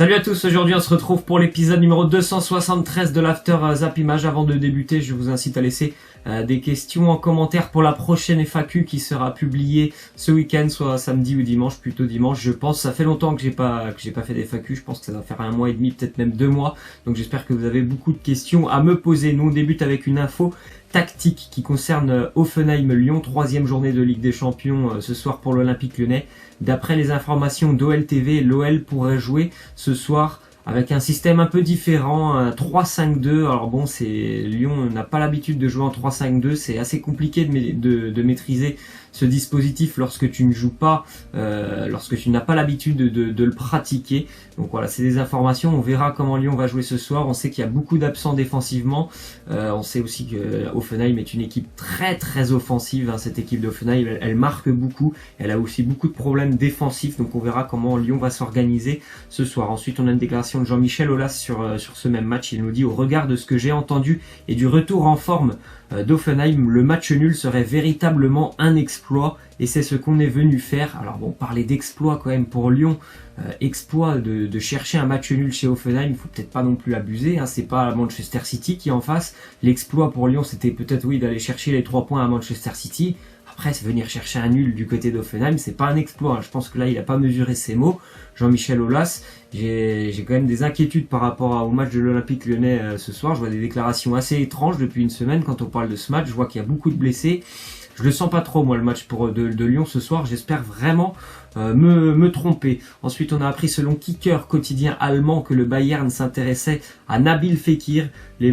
Salut à tous, aujourd'hui on se retrouve pour l'épisode numéro 273 de l'After Zap Image. Avant de débuter, je vous incite à laisser des questions en commentaire pour la prochaine FAQ qui sera publiée ce week-end, soit samedi ou dimanche, plutôt dimanche je pense. Ça fait longtemps que j'ai pas fait des FAQ, je pense que ça va faire 1 mois et demi, peut-être même 2 mois. Donc j'espère que vous avez beaucoup de questions à me poser. Nous on débute avec une info tactique qui concerne Hoffenheim-Lyon, 3e journée de Ligue des Champions ce soir pour l'Olympique Lyonnais. D'après les informations d'OL TV, l'OL pourrait jouer ce soir avec un système un peu différent, un 3-5-2. Alors bon, Lyon n'a pas l'habitude de jouer en 3-5-2, c'est assez compliqué de maîtriser ce dispositif lorsque tu ne joues pas, lorsque tu n'as pas l'habitude de le pratiquer. Donc voilà, c'est des informations. On verra comment Lyon va jouer ce soir. On sait qu'il y a beaucoup d'absents défensivement. On sait aussi que Hoffenheim est une équipe très offensive. Cette équipe d'Hoffenheim, elle marque beaucoup. Elle a aussi beaucoup de problèmes défensifs. Donc on verra comment Lyon va s'organiser ce soir. Ensuite, on a une déclaration de Jean-Michel Aulas sur ce même match. Il nous dit: au regard de ce que j'ai entendu et du retour en forme d'Hoffenheim, le match nul serait véritablement un exploit et c'est ce qu'on est venu faire. Alors bon, parler d'exploit quand même pour Lyon, exploit de chercher un match nul chez Hoffenheim, il faut peut-être pas non plus abuser, c'est pas Manchester City qui est en face. L'exploit pour Lyon, c'était peut-être d'aller chercher les 3 points à Manchester City. Après, venir chercher un nul du côté d'Hoffenheim, c'est pas un exploit. Je pense que là, il a pas mesuré ses mots. Jean-Michel Aulas, j'ai quand même des inquiétudes par rapport au match de l'Olympique Lyonnais ce soir. Je vois des déclarations assez étranges depuis une semaine quand on parle de ce match. Je vois qu'il y a beaucoup de blessés. Je le sens pas trop, moi, le match de Lyon ce soir. J'espère vraiment me tromper. Ensuite, on a appris selon Kicker, quotidien allemand, que le Bayern s'intéressait à Nabil Fekir. Les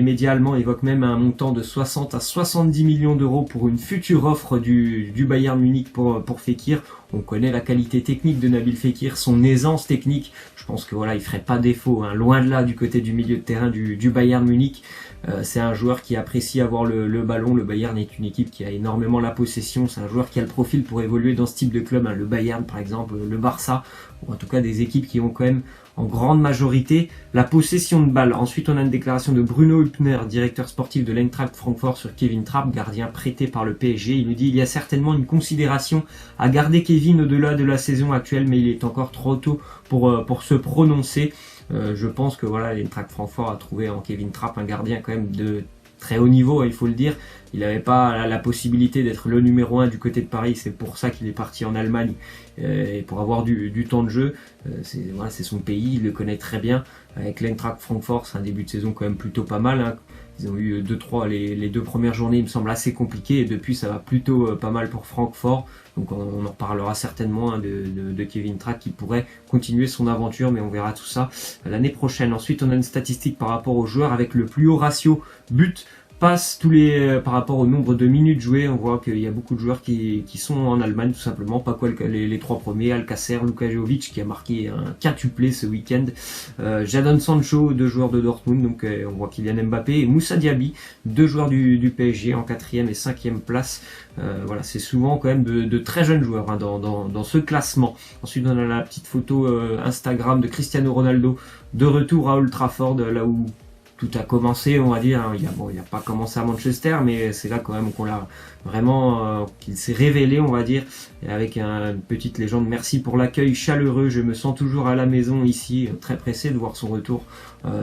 médias allemands évoquent même un montant de 60 à 70 millions d'euros pour une future offre du Bayern Munich pour Fekir. On connaît la qualité technique de Nabil Fekir, son aisance technique. Je pense que il ferait pas défaut, loin de là du côté du milieu de terrain du Bayern Munich. C'est un joueur qui apprécie avoir le ballon. Le Bayern est une équipe qui a énormément la possession. C'est un joueur qui a le profil pour évoluer dans ce type de club. Le Bayern par exemple, le Barça, ou en tout cas des équipes qui ont quand même en grande majorité la possession de balle. Ensuite, on a une déclaration de Bruno Hübner, directeur sportif de l'Eintracht Francfort, sur Kevin Trapp, gardien prêté par le PSG. Il nous dit: il y a certainement une considération à garder Kevin au-delà de la saison actuelle, mais il est encore trop tôt pour se prononcer. Je pense que l'Eintracht Francfort a trouvé en Kevin Trapp un gardien quand même de très haut niveau, il faut le dire. Il n'avait pas la possibilité d'être le numéro 1 du côté de Paris, c'est pour ça qu'il est parti en Allemagne, et pour avoir du temps de jeu. C'est son pays, il le connaît très bien. Avec l'Eintracht Francfort, c'est un début de saison quand même plutôt pas mal. Ils ont eu les 2 premières journées, il me semble, assez compliquées, et depuis ça va plutôt pas mal pour Francfort. Donc on en reparlera certainement de Kevin Trapp qui pourrait continuer son aventure, mais on verra tout ça l'année prochaine. Ensuite, on a une statistique par rapport aux joueurs avec le plus haut ratio but passe par rapport au nombre de minutes jouées. On voit qu'il y a beaucoup de joueurs qui sont en Allemagne tout simplement, pas quoi les 3 premiers: Alcacer, Luka Jovic qui a marqué un quintuplé ce week-end, Jadon Sancho, 2 joueurs de Dortmund, donc on voit Kylian Mbappé et Moussa Diaby, 2 joueurs du PSG en 4e et 5e place. C'est souvent quand même de très jeunes joueurs dans ce classement. Ensuite, on a la petite photo Instagram de Cristiano Ronaldo de retour à Old Trafford, là où tout a commencé, on va dire. Il a pas commencé à Manchester, mais c'est là quand même qu'on l'a vraiment, qu'il s'est révélé, on va dire, et avec une petite légende: merci pour l'accueil chaleureux, je me sens toujours à la maison ici. Très pressé de voir son retour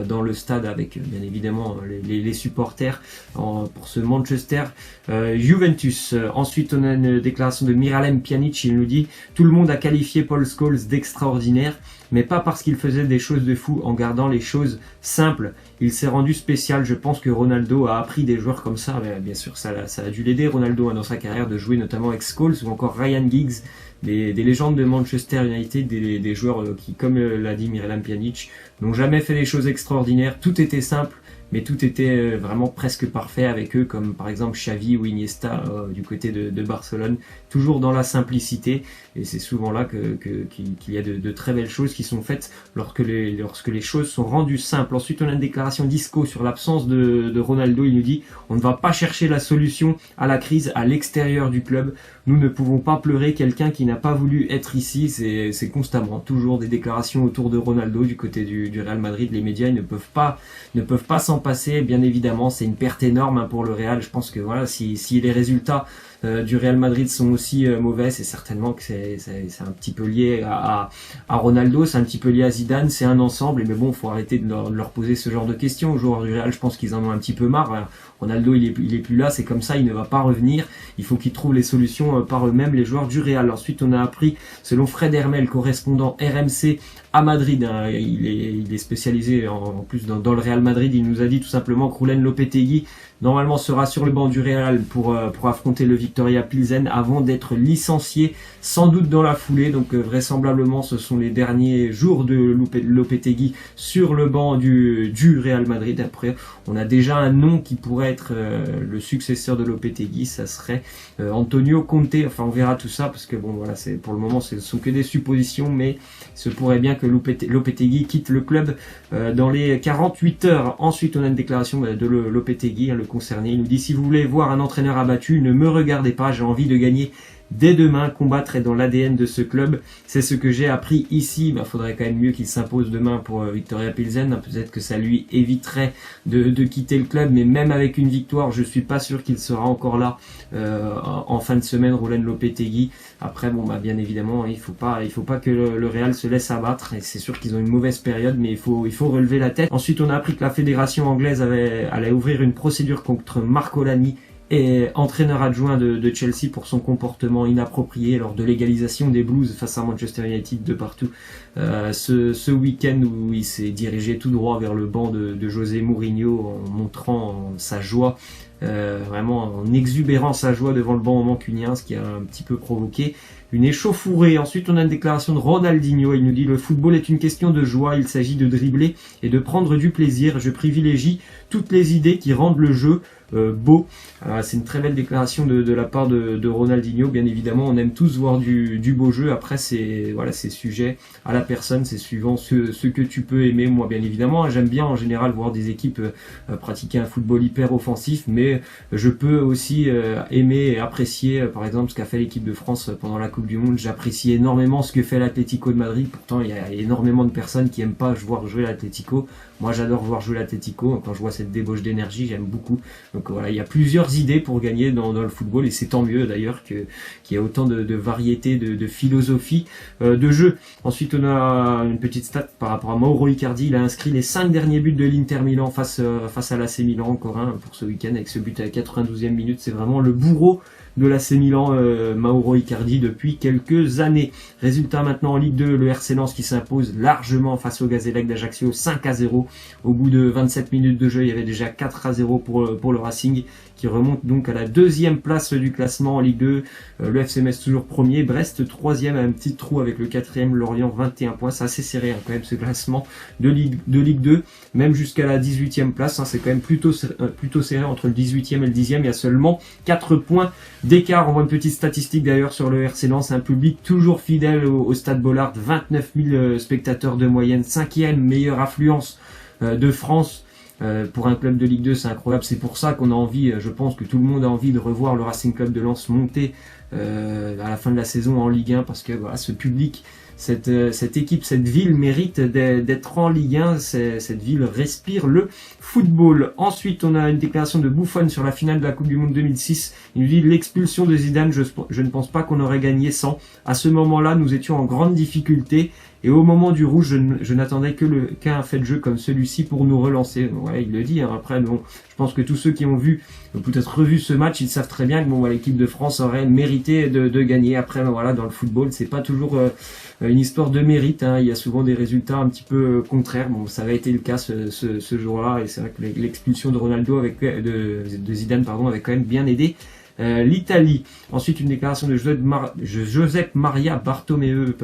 dans le stade avec bien évidemment les supporters pour ce Manchester Juventus. Ensuite, on a une déclaration de Miralem Pjanic. Il nous dit: tout le monde a qualifié Paul Scholes d'extraordinaire, mais pas parce qu'il faisait des choses de fou en gardant les choses simples. Il s'est rendu spécial. Je pense que Ronaldo a appris des joueurs comme ça. Mais bien sûr, ça a dû l'aider, Ronaldo, dans sa carrière, de jouer notamment avec Scholes ou encore Ryan Giggs, des légendes de Manchester United, des joueurs qui, comme l'a dit Miralem Pjanic, n'ont jamais fait des choses extraordinaires. Tout était simple, mais tout était vraiment presque parfait avec eux, comme par exemple Xavi ou Iniesta du côté de Barcelone, toujours dans la simplicité. Et c'est souvent là qu'il y a de très belles choses qui sont faites lorsque les choses sont rendues simples. Ensuite, on a une déclaration d'Isco sur l'absence de Ronaldo. Il nous dit: on ne va pas chercher la solution à la crise à l'extérieur du club. Nous ne pouvons pas pleurer quelqu'un qui n'a pas voulu être ici. C'est constamment toujours des déclarations autour de Ronaldo du côté du Real Madrid. Les médias ne peuvent pas s'en passer. Bien évidemment, c'est une perte énorme pour le Real. Je pense que si les résultats du Real Madrid sont aussi mauvais. C'est certainement que c'est un petit peu lié à Ronaldo, c'est un petit peu lié à Zidane, c'est un ensemble. Mais bon, faut arrêter de leur poser ce genre de questions aux joueurs du Real. Je pense qu'ils en ont un petit peu marre. Ronaldo, il est plus là, c'est comme ça, il ne va pas revenir. Il faut qu'ils trouvent les solutions par eux-mêmes, les joueurs du Real. Ensuite, on a appris, selon Fred Hermel, correspondant RMC à Madrid, il est spécialisé en plus dans le Real Madrid, il nous a dit tout simplement que Julen Lopetegui normalement sera sur le banc du Real pour affronter le Victoria Pilsen avant d'être licencié, sans doute dans la foulée. Donc vraisemblablement ce sont les derniers jours de Lopetegui sur le banc du Real Madrid. Après, on a déjà un nom qui pourrait être le successeur de Lopetegui, ça serait Antonio Conte. Enfin, on verra tout ça parce que bon voilà, c'est pour le moment ce sont que des suppositions, mais il se pourrait bien que Lopetegui quitte le club dans les 48 heures. Ensuite, on a une déclaration de Lopetegui, le concerné. Il nous dit: si vous voulez voir un entraîneur abattu, ne me regardez pas, j'ai envie de gagner dès demain. Combattre est dans l'ADN de ce club, c'est ce que j'ai appris ici. Faudrait quand même mieux qu'il s'impose demain pour Victoria Pilsen. Peut-être que ça lui éviterait de quitter le club, mais même avec une victoire, je suis pas sûr qu'il sera encore là en fin de semaine, Julen Lopetegui. Après, bon, bien évidemment, il faut pas que le Real se laisse abattre. Et c'est sûr qu'ils ont une mauvaise période, mais il faut relever la tête. Ensuite, on a appris que la fédération anglaise allait ouvrir une procédure contre Marco Lani, et entraîneur adjoint de Chelsea, pour son comportement inapproprié lors de l'égalisation des Blues face à Manchester United de partout ce week-end, où il s'est dirigé tout droit vers le banc de José Mourinho en montrant sa joie, vraiment en exubérant sa joie devant le banc mancunien, ce qui a un petit peu provoqué une échauffourée. Ensuite, on a une déclaration de Ronaldinho. Il nous dit: le football est une question de joie, il s'agit de dribbler et de prendre du plaisir. Je privilégie toutes les idées qui rendent le jeu beau. C'est une très belle déclaration de la part de Ronaldinho. Bien évidemment, on aime tous voir du beau jeu. Après, c'est sujet à la personne, c'est suivant ce que tu peux aimer. Moi, bien évidemment, j'aime bien en général voir des équipes pratiquer un football hyper offensif, mais je peux aussi aimer et apprécier par exemple ce qu'a fait l'équipe de France pendant la Coupe du Monde. J'apprécie énormément ce que fait l'Atlético de Madrid. Pourtant, il y a énormément de personnes qui aiment pas voir jouer l'Atlético. Moi, j'adore voir jouer l'Atlético. Quand je vois cette débauche d'énergie, j'aime beaucoup. Donc voilà, il y a plusieurs idées pour gagner dans le football, et c'est tant mieux d'ailleurs qu'il y ait autant de variété, de philosophie de jeu. Ensuite, on a une petite stat par rapport à Mauro Icardi. Il a inscrit les 5 derniers buts de l'Inter Milan face à l'AC Milan, encore un pour ce week-end, avec ce but à la 92e minute. C'est vraiment le bourreau de l'AC Milan, Mauro Icardi, depuis quelques années. Résultat maintenant en Ligue 2, le RC Lens qui s'impose largement face au Gazélec d'Ajaccio, 5-0. Au bout de 27 minutes de jeu, il y avait déjà 4-0 pour le Racing, qui remonte donc à la 2e place du classement en Ligue 2. Le FC Metz toujours premier, Brest 3e à un petit trou avec le 4e, Lorient 21 points. C'est assez serré quand même ce classement de Ligue 2, même jusqu'à la 18e place. C'est quand même plutôt serré entre le 18e et le 10e. Il y a seulement 4 points d'écart. On voit une petite statistique d'ailleurs sur le RC Lens, un public toujours fidèle au Stade Bollaert, 29 000 spectateurs de moyenne, 5e meilleure affluence de France. Pour un club de Ligue 2, c'est incroyable. C'est pour ça qu'on a envie, je pense que tout le monde a envie de revoir le Racing Club de Lens monter à la fin de la saison en Ligue 1, parce que voilà, ce public, cette équipe, cette ville mérite d'être en Ligue 1. Cette ville respire le football. Ensuite, on a une déclaration de Buffon sur la finale de la Coupe du Monde 2006. Il nous dit: l'expulsion de Zidane, je ne pense pas qu'on aurait gagné sans. À ce moment-là, nous étions en grande difficulté. Et au moment du rouge, je n'attendais qu'un fait de jeu comme celui-ci pour nous relancer. Ouais, il le dit. Après, bon, je pense que tous ceux qui ont peut-être revu ce match, ils savent très bien que l'équipe de France aurait mérité de gagner. Après, voilà, dans le football, c'est pas toujours une histoire de mérite. Il y a souvent des résultats un petit peu contraires. Bon, ça avait été le cas ce jour-là, et c'est vrai que l'expulsion de de Zidane, avait quand même bien aidé l'Italie. Ensuite, une déclaration de Josep Maria Bartomeu,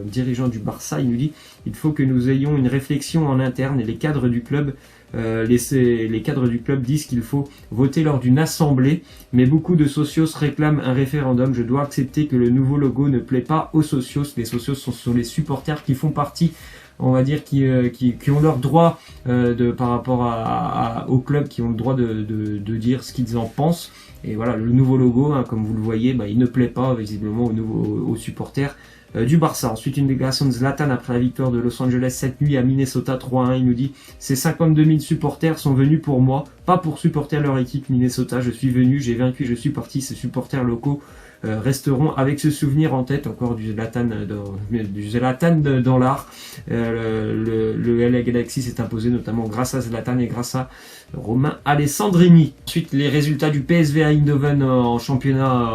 dirigeant du Barça. Il nous dit: il faut que nous ayons une réflexion en interne, et les cadres du club les cadres du club disent qu'il faut voter lors d'une assemblée, mais beaucoup de socios réclament un référendum. Je dois accepter que le nouveau logo ne plaît pas aux socios. Les socios sont les supporters qui font partie, on va dire, qui ont leur droit par rapport au club, qui ont le droit de dire ce qu'ils en pensent. Et voilà, le nouveau logo, comme vous le voyez, il ne plaît pas visiblement aux supporters du Barça. Ensuite, une déclaration de Zlatan après la victoire de Los Angeles cette nuit à Minnesota 3-1. Il nous dit: ces 52 000 supporters sont venus pour moi, pas pour supporter leur équipe Minnesota. Je suis venu, j'ai vaincu, je suis parti. Ces supporters locaux resteront avec ce souvenir en tête. Encore du Zlatan dans l'art. Le LA Galaxy s'est imposé notamment grâce à Zlatan et grâce à Romain Alessandrini. Ensuite, les résultats du PSV à Eindhoven en championnat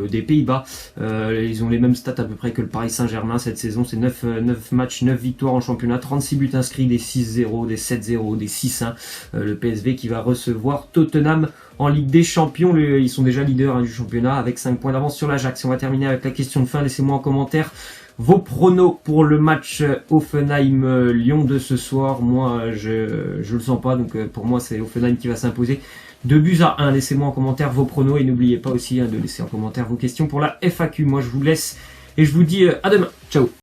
des Pays-Bas. Ils ont les mêmes stats à peu près que le Paris Saint-Germain cette saison. C'est 9 matchs, 9 victoires en championnat, 36 buts inscrits, des 6-0, des 7-0, des 6-1. Le PSV qui va recevoir Tottenham en Ligue des Champions. Ils sont déjà leaders du championnat avec 5 points d'avance sur l'Ajax. On va terminer avec la question de fin. Laissez-moi en commentaire vos pronos pour le match Hoffenheim-Lyon de ce soir. Moi, je le sens pas, donc pour moi, c'est Hoffenheim qui va s'imposer 2-1. Laissez-moi en commentaire vos pronos et n'oubliez pas aussi de laisser en commentaire vos questions pour la FAQ. Moi, je vous laisse et je vous dis à demain. Ciao.